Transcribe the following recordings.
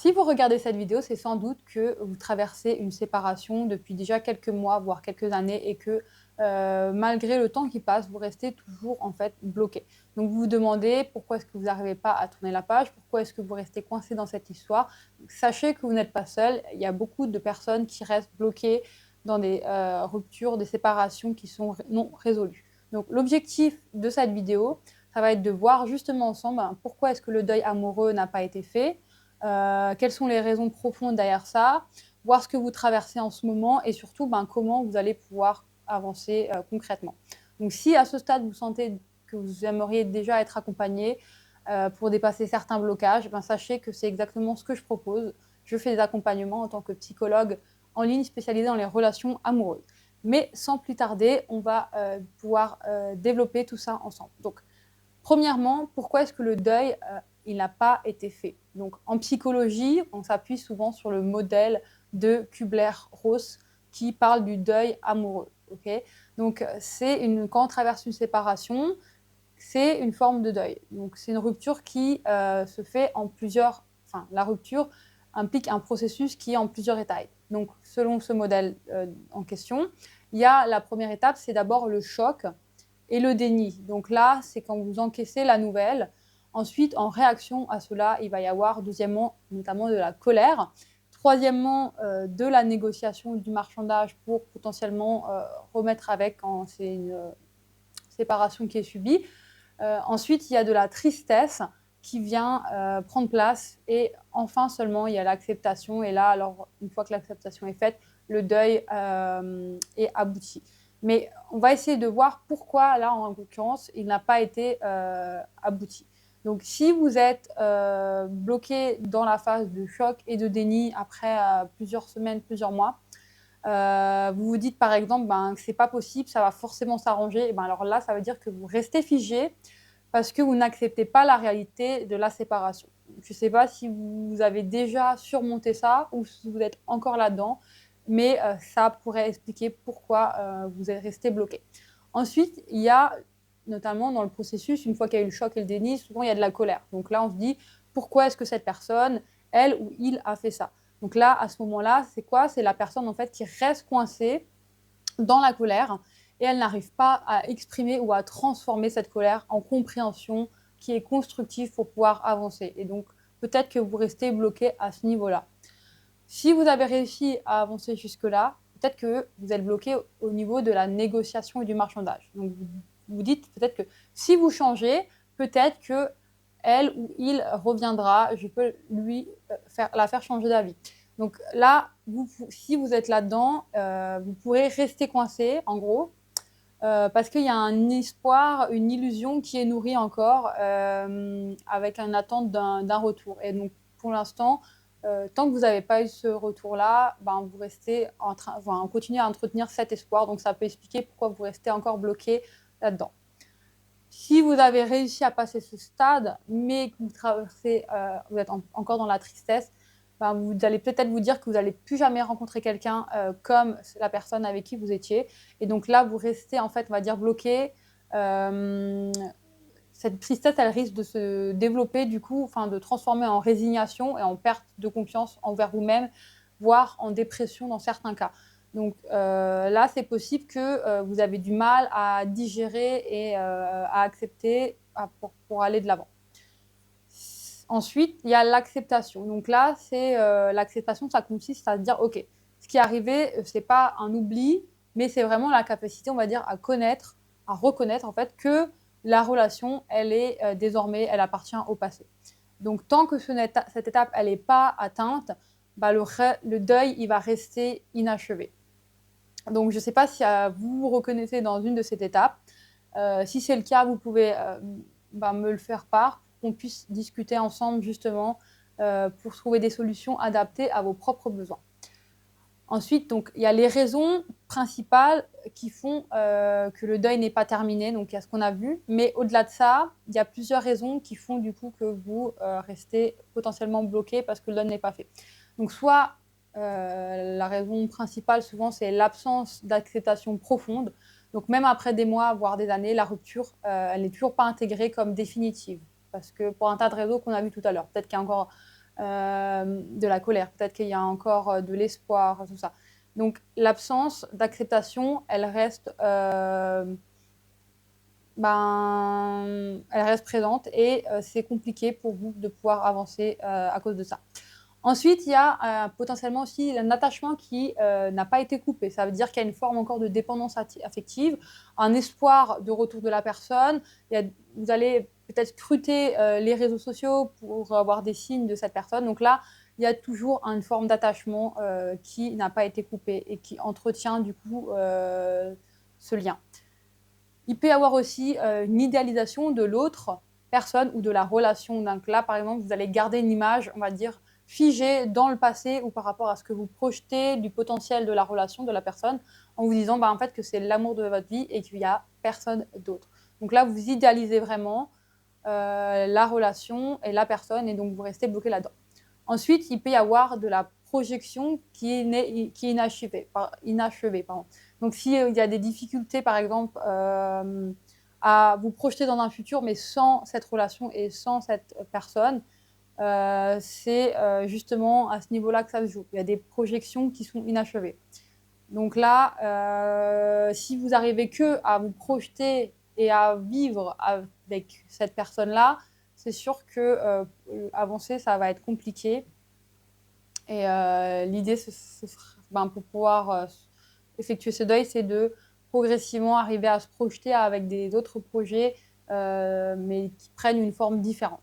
Si vous regardez cette vidéo, c'est sans doute que vous traversez une séparation depuis déjà quelques mois, voire quelques années et que, malgré le temps qui passe, vous restez toujours, en fait, bloqué. Donc vous vous demandez pourquoi est-ce que vous n'arrivez pas à tourner la page? Pourquoi est-ce que vous restez coincé dans cette histoire? Sachez que vous n'êtes pas seul, il y a beaucoup de personnes qui restent bloquées dans des, ruptures, des séparations qui sont non résolues. Donc l'objectif de cette vidéo, ça va être de voir justement ensemble, ben, pourquoi est-ce que le deuil amoureux n'a pas été fait? Quelles sont les raisons profondes derrière ça, voir ce que vous traversez en ce moment et surtout ben, comment vous allez pouvoir avancer concrètement. Donc si à ce stade vous sentez que vous aimeriez déjà être accompagné pour dépasser certains blocages, ben, sachez que c'est exactement ce que je propose. Je fais des accompagnements en tant que psychologue en ligne spécialisée dans les relations amoureuses. Mais sans plus tarder, on va pouvoir développer tout ça ensemble. Donc, premièrement, pourquoi est-ce que le deuil il n'a pas été fait? Donc, en psychologie, on s'appuie souvent sur le modèle de Kubler-Ross qui parle du deuil amoureux. Okay, donc, quand on traverse une séparation, c'est une forme de deuil. Donc, c'est une rupture qui se fait en plusieurs. Enfin, la rupture implique un processus qui est en plusieurs étapes. Donc, selon ce modèle en question, il y a la première étape, c'est d'abord le choc et le déni. Donc là, c'est quand vous encaissez la nouvelle. Ensuite, en réaction à cela, il va y avoir, deuxièmement, notamment de la colère. Troisièmement, de la négociation du marchandage pour potentiellement remettre avec quand c'est une séparation qui est subie. Ensuite, il y a de la tristesse qui vient prendre place. Et enfin seulement, il y a l'acceptation. Et là, alors, une fois que l'acceptation est faite, le deuil est abouti. Mais on va essayer de voir pourquoi, là, en l'occurrence, il n'a pas été abouti. Donc, si vous êtes bloqué dans la phase de choc et de déni après plusieurs semaines, plusieurs mois, vous vous dites par exemple ben, que c'est pas possible, ça va forcément s'arranger, ben, alors là, ça veut dire que vous restez figé parce que vous n'acceptez pas la réalité de la séparation. Je ne sais pas si vous avez déjà surmonté ça ou si vous êtes encore là-dedans, mais ça pourrait expliquer pourquoi vous êtes resté bloqué. Ensuite, il y a notamment dans le processus, une fois qu'il y a eu le choc et le déni, souvent il y a de la colère. Donc là, on se dit pourquoi est-ce que cette personne, elle ou il, a fait ça? Donc là, à ce moment-là, c'est quoi? C'est la personne en fait qui reste coincée dans la colère et elle n'arrive pas à exprimer ou à transformer cette colère en compréhension qui est constructive pour pouvoir avancer. Et donc, peut-être que vous restez bloqué à ce niveau-là. Si vous avez réussi à avancer jusque-là, peut-être que vous êtes bloqué au niveau de la négociation et du marchandage. Donc, vous vous dites peut-être que si vous changez, peut-être que elle ou il reviendra, je peux la faire changer d'avis. Donc là, si vous êtes là-dedans, vous pourrez rester coincé, en gros, parce qu'il y a un espoir, une illusion qui est nourrie encore avec une attente d'un retour. Et donc, pour l'instant, tant que vous n'avez pas eu ce retour-là, ben, vous restez on continue à entretenir cet espoir. Donc, ça peut expliquer pourquoi vous restez encore bloqué là-dedans. Si vous avez réussi à passer ce stade, mais que vous traversez, vous êtes encore dans la tristesse, ben vous allez peut-être vous dire que vous n'allez plus jamais rencontrer quelqu'un comme la personne avec qui vous étiez. Et donc là, vous restez, en fait, on va dire, bloqué. Cette tristesse, elle risque de se développer, du coup, enfin, de transformer en résignation et en perte de confiance envers vous-même, voire en dépression dans certains cas. Donc là, c'est possible que vous avez du mal à digérer et à accepter pour aller de l'avant. Ensuite, il y a l'acceptation. Donc là, c'est l'acceptation, ça consiste à se dire, OK, ce qui est arrivé, ce n'est pas un oubli, mais c'est vraiment la capacité, on va dire, à connaître, à reconnaître en fait que la relation, elle est désormais, elle appartient au passé. Donc tant que cette étape, elle n'est pas atteinte, bah, le deuil, il va rester inachevé. Donc je ne sais pas si vous vous reconnaissez dans une de ces étapes. Si c'est le cas, vous pouvez me le faire part pour qu'on puisse discuter ensemble justement pour trouver des solutions adaptées à vos propres besoins. Ensuite, donc, il y a les raisons principales qui font que le deuil n'est pas terminé, donc il y a ce qu'on a vu, mais au-delà de ça, il y a plusieurs raisons qui font du coup que vous restez potentiellement bloqué parce que le deuil n'est pas fait. Donc soit la raison principale souvent c'est l'absence d'acceptation profonde, donc même après des mois, voire des années, la rupture, elle n'est toujours pas intégrée comme définitive, parce que pour un tas de raisons qu'on a vu tout à l'heure, peut-être qu'il y a encore de la colère, peut-être qu'il y a encore de l'espoir, tout ça. Donc l'absence d'acceptation, elle reste présente et c'est compliqué pour vous de pouvoir avancer à cause de ça. Ensuite, il y a potentiellement aussi un attachement qui n'a pas été coupé. Ça veut dire qu'il y a une forme encore de dépendance affective, un espoir de retour de la personne. Vous allez peut-être scruter les réseaux sociaux pour avoir des signes de cette personne. Donc là, il y a toujours une forme d'attachement qui n'a pas été coupée et qui entretient du coup ce lien. Il peut y avoir aussi une idéalisation de l'autre personne ou de la relation. Donc là, par exemple, vous allez garder une image, on va dire, figée dans le passé ou par rapport à ce que vous projetez du potentiel de la relation de la personne, en vous disant en fait que c'est l'amour de votre vie et qu'il n'y a personne d'autre. Donc là, vous idéalisez vraiment la relation et la personne et donc vous restez bloqué là-dedans. Ensuite, il peut y avoir de la projection qui est inachevée. Donc, s'il y a des difficultés, par exemple, à vous projeter dans un futur, mais sans cette relation et sans cette personne, c'est justement à ce niveau-là que ça se joue. Il y a des projections qui sont inachevées. Donc là, si vous arrivez que à vous projeter et à vivre avec cette personne-là, c'est sûr que avancer, ça va être compliqué. Et l'idée, pour pouvoir effectuer ce deuil, c'est de progressivement arriver à se projeter avec des autres projets, mais qui prennent une forme différente.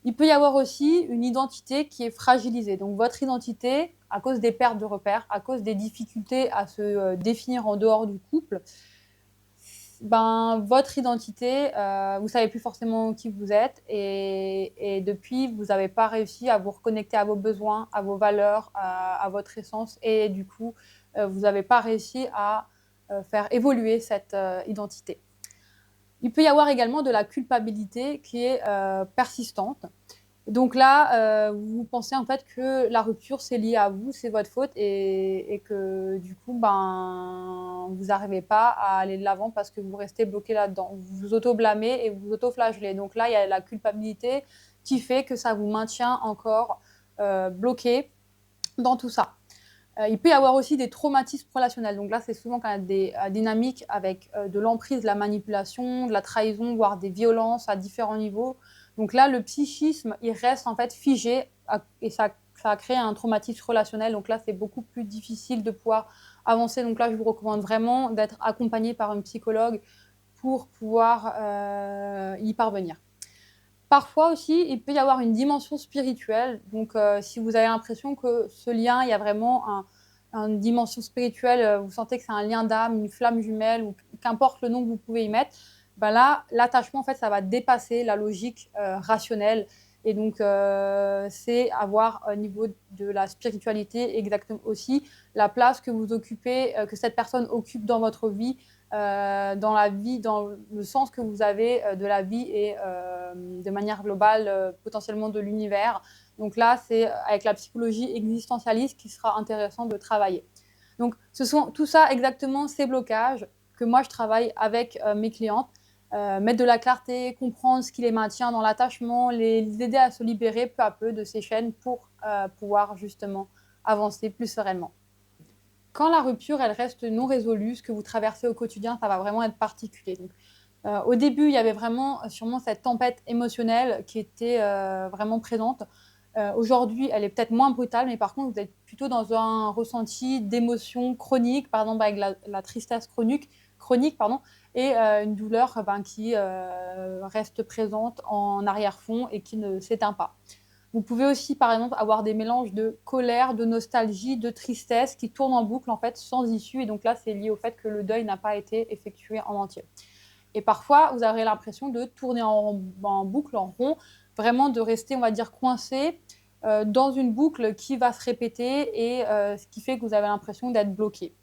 Il peut y avoir aussi une identité qui est fragilisée. Donc votre identité, à cause des pertes de repères, à cause des difficultés à se définir en dehors du couple, votre identité, vous savez plus forcément qui vous êtes et depuis, vous n'avez pas réussi à vous reconnecter à vos besoins, à vos valeurs, à votre essence et du coup, vous n'avez pas réussi à faire évoluer cette identité. Il peut y avoir également de la culpabilité qui est persistante. Donc là, vous pensez en fait que la rupture, c'est lié à vous, c'est votre faute et que du coup, vous n'arrivez pas à aller de l'avant parce que vous restez bloqué là-dedans. Vous vous auto-blâmez et vous vous auto-flagellez. Donc là, il y a la culpabilité qui fait que ça vous maintient encore bloqué dans tout ça. Il peut y avoir aussi des traumatismes relationnels. Donc là, c'est souvent quand il y a des dynamiques avec de l'emprise, de la manipulation, de la trahison, voire des violences à différents niveaux. Donc là, le psychisme, il reste en fait figé et ça a créé un traumatisme relationnel. Donc là, c'est beaucoup plus difficile de pouvoir avancer. Donc là, je vous recommande vraiment d'être accompagné par un psychologue pour pouvoir y parvenir. Parfois aussi, il peut y avoir une dimension spirituelle. Donc, si vous avez l'impression que ce lien, il y a vraiment une dimension spirituelle, vous sentez que c'est un lien d'âme, une flamme jumelle, ou qu'importe le nom que vous pouvez y mettre, là, l'attachement, en fait, ça va dépasser la logique rationnelle. Et donc, c'est avoir au niveau de la spiritualité exactement aussi la place que vous occupez, que cette personne occupe dans votre vie, dans la vie, dans le sens que vous avez de la vie et de manière globale, potentiellement de l'univers. Donc là, c'est avec la psychologie existentialiste qu'il sera intéressant de travailler. Donc, ce sont tout ça exactement ces blocages que moi, je travaille avec mes clientes. Mettre de la clarté, comprendre ce qui les maintient dans l'attachement, les aider à se libérer peu à peu de ces chaînes pour pouvoir justement avancer plus sereinement. Quand la rupture, elle reste non résolue, ce que vous traversez au quotidien, ça va vraiment être particulier. Donc, au début, il y avait vraiment sûrement cette tempête émotionnelle qui était vraiment présente. Aujourd'hui, elle est peut-être moins brutale, mais par contre, vous êtes plutôt dans un ressenti d'émotion chronique, par exemple avec la tristesse chronique et une douleur qui reste présente en arrière-fond et qui ne s'éteint pas. Vous pouvez aussi, par exemple, avoir des mélanges de colère, de nostalgie, de tristesse qui tournent en boucle, en fait, sans issue. Et donc là, c'est lié au fait que le deuil n'a pas été effectué en entier. Et parfois, vous aurez l'impression de tourner en boucle, en rond, vraiment de rester, on va dire, coincé dans une boucle qui va se répéter et ce qui fait que vous avez l'impression d'être bloqué.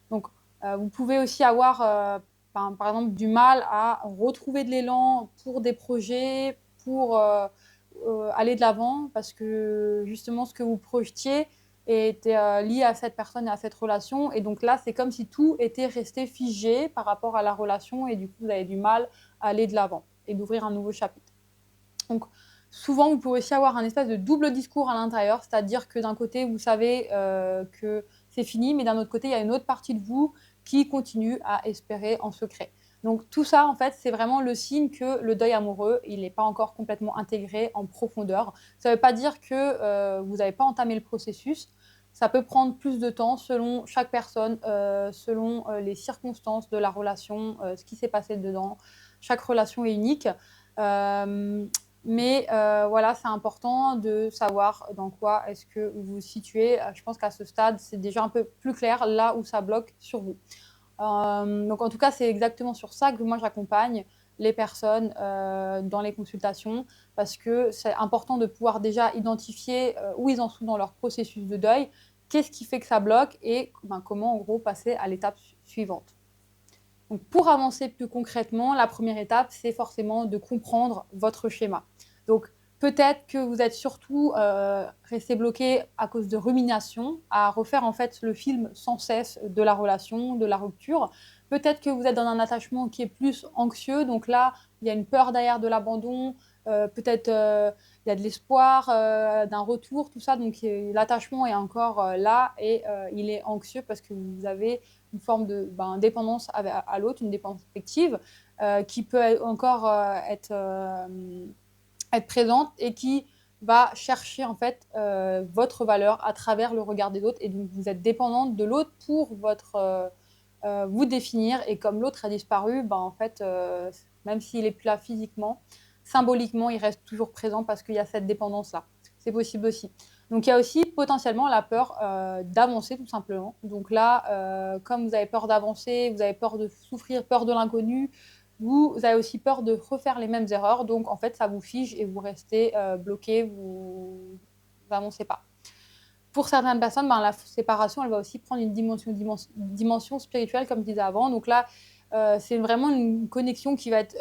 Donc, vous pouvez aussi avoir, par exemple, du mal à retrouver de l'élan pour des projets, pour aller de l'avant, parce que justement, ce que vous projetiez était lié à cette personne et à cette relation. Et donc là, c'est comme si tout était resté figé par rapport à la relation et du coup, vous avez du mal à aller de l'avant et d'ouvrir un nouveau chapitre. Donc, Souvent, vous pouvez aussi avoir un espèce de double discours à l'intérieur, c'est-à-dire que d'un côté, vous savez que c'est fini, mais d'un autre côté, il y a une autre partie de vous qui continue à espérer en secret. Donc tout ça, en fait, c'est vraiment le signe que le deuil amoureux, il n'est pas encore complètement intégré en profondeur. Ça ne veut pas dire que vous n'avez pas entamé le processus. Ça peut prendre plus de temps selon chaque personne, selon les circonstances de la relation, ce qui s'est passé dedans. Chaque relation est unique. Euh, mais voilà, c'est important de savoir dans quoi est-ce que vous vous situez. Je pense qu'à ce stade, c'est déjà un peu plus clair là où ça bloque sur vous. Donc en tout cas, c'est exactement sur ça que moi j'accompagne les personnes dans les consultations parce que c'est important de pouvoir déjà identifier où ils en sont dans leur processus de deuil, qu'est-ce qui fait que ça bloque et comment en gros passer à l'étape suivante. Donc, pour avancer plus concrètement, la première étape, c'est forcément de comprendre votre schéma. Donc, peut-être que vous êtes surtout resté bloqué à cause de rumination, à refaire en fait le film sans cesse de la relation, de la rupture. Peut-être que vous êtes dans un attachement qui est plus anxieux, donc là, il y a une peur derrière de l'abandon, peut-être il y a de l'espoir d'un retour, tout ça. Donc, l'attachement est encore là et il est anxieux parce que vous avez une forme de dépendance à l'autre, une dépendance affective qui peut encore être présente et qui va chercher en fait votre valeur à travers le regard des autres et donc vous êtes dépendante de l'autre pour vous définir et comme l'autre a disparu, en fait, même s'il est plus là physiquement, symboliquement, il reste toujours présent parce qu'il y a cette dépendance-là. C'est possible aussi. Donc il y a aussi potentiellement la peur d'avancer tout simplement. Donc là, comme vous avez peur d'avancer, vous avez peur de souffrir, peur de l'inconnu, vous avez aussi peur de refaire les mêmes erreurs. Donc en fait, ça vous fige et vous restez bloqué, vous n'avancez pas. Pour certaines personnes, la séparation, elle va aussi prendre une dimension spirituelle, comme je disais avant. Donc là, c'est vraiment une connexion qui va être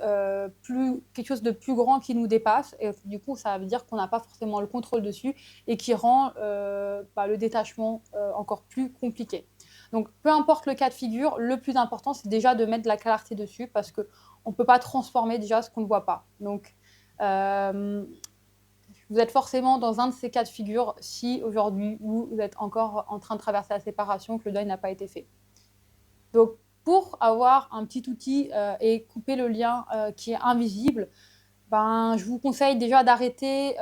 quelque chose de plus grand qui nous dépasse. Et du coup, ça veut dire qu'on n'a pas forcément le contrôle dessus et qui rend le détachement encore plus compliqué. Donc, peu importe le cas de figure, le plus important, c'est déjà de mettre de la clarté dessus parce qu'on ne peut pas transformer déjà ce qu'on ne voit pas. Donc, vous êtes forcément dans un de ces cas de figure si aujourd'hui vous êtes encore en train de traverser la séparation, que le deuil n'a pas été fait. Donc, pour avoir un petit outil et couper le lien qui est invisible, je vous conseille déjà d'arrêter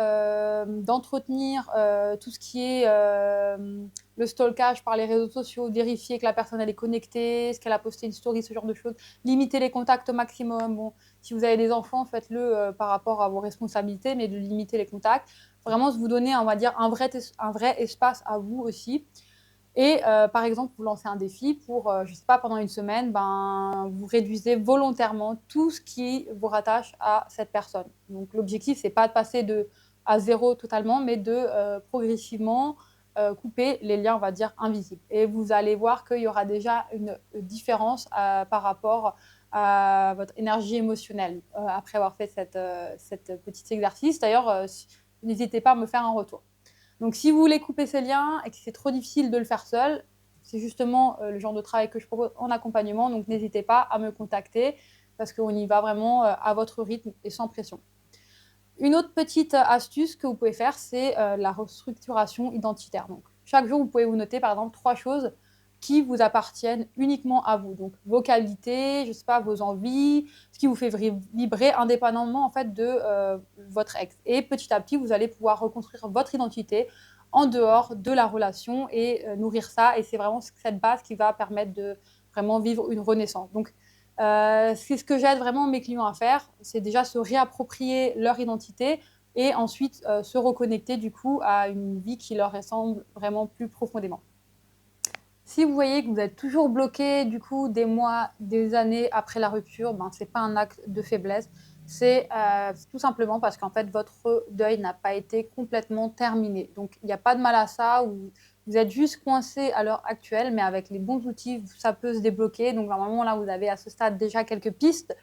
d'entretenir tout ce qui est le stalkage par les réseaux sociaux, vérifier que la personne elle est connectée, est-ce qu'elle a posté une story, ce genre de choses, limiter les contacts au maximum. Bon, si vous avez des enfants, faites-le par rapport à vos responsabilités, mais de limiter les contacts. Vraiment, vous donner, on va dire, un vrai espace à vous aussi. Et par exemple, vous lancez un défi pour, je ne sais pas, pendant une semaine, vous réduisez volontairement tout ce qui vous rattache à cette personne. Donc l'objectif, ce n'est pas de passer à zéro totalement, mais de progressivement couper les liens, on va dire, invisibles. Et vous allez voir qu'il y aura déjà une différence par rapport à votre énergie émotionnelle après avoir fait cette petit exercice. D'ailleurs, n'hésitez pas à me faire un retour. Donc, si vous voulez couper ces liens et que c'est trop difficile de le faire seul, c'est justement le genre de travail que je propose en accompagnement. Donc, n'hésitez pas à me contacter parce qu'on y va vraiment à votre rythme et sans pression. Une autre petite astuce que vous pouvez faire, c'est la restructuration identitaire. Donc, chaque jour, vous pouvez vous noter, par exemple, 3 choses qui vous appartiennent uniquement à vous. Donc, vos qualités, je ne sais pas, vos envies, ce qui vous fait vibrer indépendamment en fait de votre ex. Et petit à petit, vous allez pouvoir reconstruire votre identité en dehors de la relation et nourrir ça. Et c'est vraiment cette base qui va permettre de vraiment vivre une renaissance. Donc, c'est ce que j'aide vraiment mes clients à faire, c'est déjà se réapproprier leur identité et ensuite se reconnecter du coup à une vie qui leur ressemble vraiment plus profondément. Si vous voyez que vous êtes toujours bloqué du coup des mois, des années après la rupture, ce n'est pas un acte de faiblesse, c'est tout simplement parce qu'en fait votre deuil n'a pas été complètement terminé. Donc il n'y a pas de mal à ça, ou vous êtes juste coincé à l'heure actuelle, mais avec les bons outils, ça peut se débloquer. Donc normalement là, vous avez à ce stade déjà quelques pistes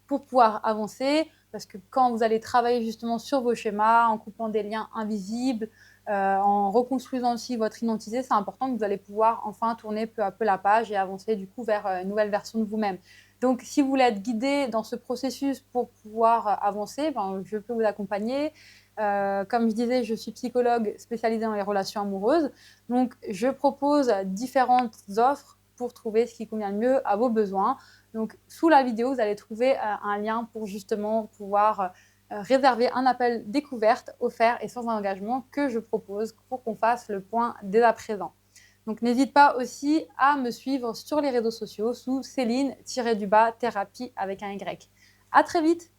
pour pouvoir avancer, parce que quand vous allez travailler justement sur vos schémas, en coupant des liens invisibles, en reconstruisant aussi votre identité, c'est important que vous allez pouvoir enfin tourner peu à peu la page et avancer du coup vers une nouvelle version de vous-même. Donc, si vous voulez être guidé dans ce processus pour pouvoir avancer, je peux vous accompagner. Comme je disais, je suis psychologue spécialisée dans les relations amoureuses. Donc, je propose différentes offres pour trouver ce qui convient le mieux à vos besoins. Donc, sous la vidéo, vous allez trouver un lien pour justement pouvoir réserver un appel découverte offert et sans engagement que je propose pour qu'on fasse le point dès à présent. Donc, n'hésite pas aussi à me suivre sur les réseaux sociaux sous Céline-thérapie avec un Y. À très vite!